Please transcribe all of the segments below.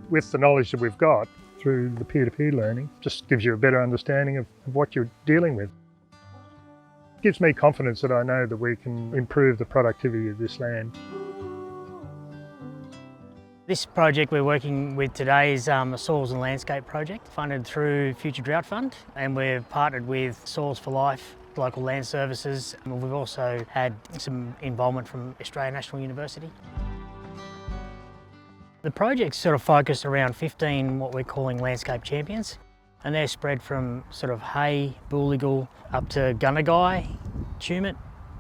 with the knowledge that we've got through the peer-to-peer learning, just gives you a better understanding of what you're dealing with. It gives me confidence that I know that we can improve the productivity of this land. This project we're working with today is a Soils and Landscape project funded through Future Drought Fund, and we've partnered with Soils for Life, Local Land Services, and we've also had some involvement from Australian National University. The project's sort of focused around 15 what we're calling landscape champions, and they're spread from sort of Hay, Booligal up to Gundagai, Tumut,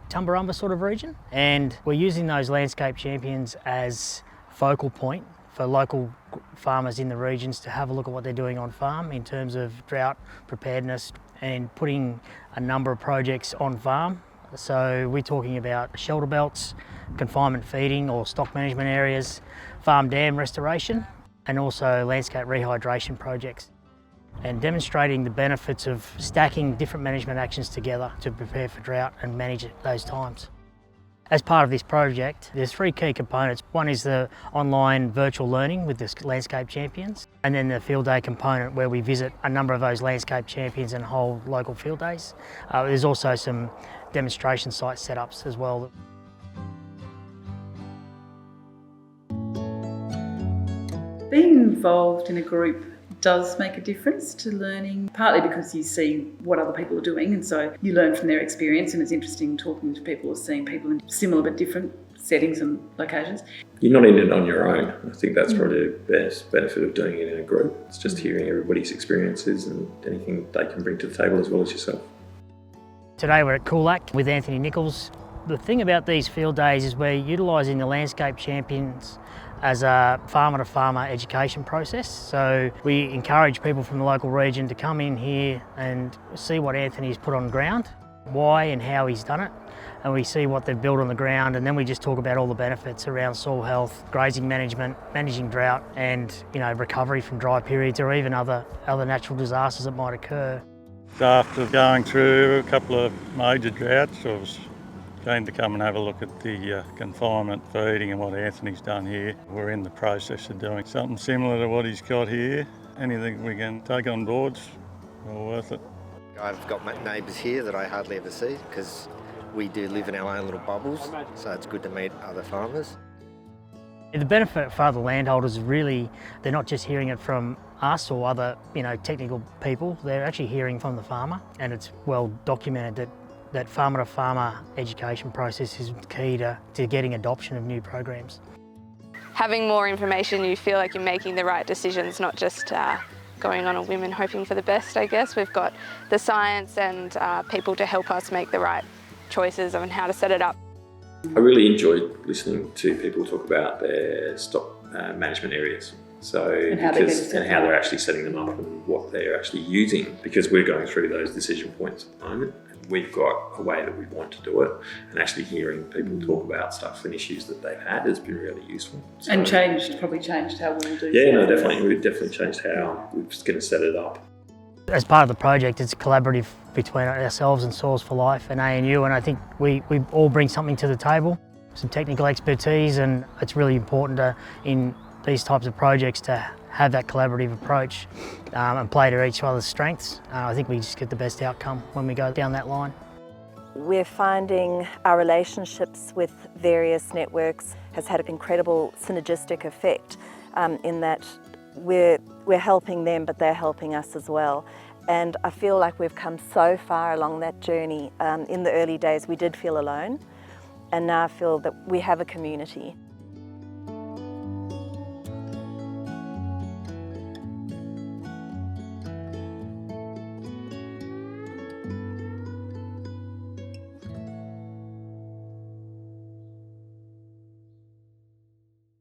Tumbarumba sort of region, and we're using those landscape champions as focal point for local farmers in the regions to have a look at what they're doing on farm in terms of drought preparedness and putting a number of projects on farm. So we're talking about shelter belts, confinement feeding or stock management areas, farm dam restoration, and also landscape rehydration projects, and demonstrating the benefits of stacking different management actions together to prepare for drought and manage those times. As part of this project, there's three key components. One is the online virtual learning with the landscape champions, and then the field day component where we visit a number of those landscape champions and hold local field days. There's also some demonstration site setups as well. Being involved in a group does make a difference to learning, partly because you see what other people are doing, and so you learn from their experience, and it's interesting talking to people or seeing people in similar but different settings and locations. You're not in it on your own. I think that's probably the best benefit of doing it in a group. It's just hearing everybody's experiences and anything they can bring to the table as well as yourself. Today we're at Coolac with Anthony Nichols. The thing about these field days is we're utilising the landscape champions as a farmer-to-farmer education process. So we encourage people from the local region to come in here and see what Anthony's put on ground, why and how he's done it, and we see what they've built on the ground, and then we just talk about all the benefits around soil health, grazing management, managing drought, and recovery from dry periods or even other natural disasters that might occur. After going through a couple of major droughts, I was keen to come and have a look at the confinement feeding and what Anthony's done here. We're in the process of doing something similar to what he's got here. Anything we can take on board's well worth it. I've got my neighbours here that I hardly ever see because we do live in our own little bubbles, so it's good to meet other farmers. The benefit for other landholders is really, they're not just hearing it from us or other technical people, they're actually hearing from the farmer, and it's well documented that farmer-to-farmer education process is key to getting adoption of new programs. Having more information, you feel like you're making the right decisions, not just going on a whim and hoping for the best, I guess. We've got the science and people to help us make the right choices on how to set it up. I really enjoyed listening to people talk about their stock management areas. And how they're actually setting them up and what they're actually using, because we're going through those decision points at the moment. We've got a way that we want to do it, and actually hearing people talk about stuff and issues that they've had has been really useful. So, and probably changed how we'll do. Yeah, no, definitely. We've definitely changed how we're just going to set it up. As part of the project, it's collaborative between ourselves and Soils for Life and ANU, and I think we all bring something to the table, some technical expertise, and it's really important in these types of projects to have that collaborative approach and play to each other's strengths. I think we just get the best outcome when we go down that line. We're finding our relationships with various networks has had an incredible synergistic effect in that we're helping them, but they're helping us as well. And I feel like we've come so far along that journey. In the early days we did feel alone, and now I feel that we have a community.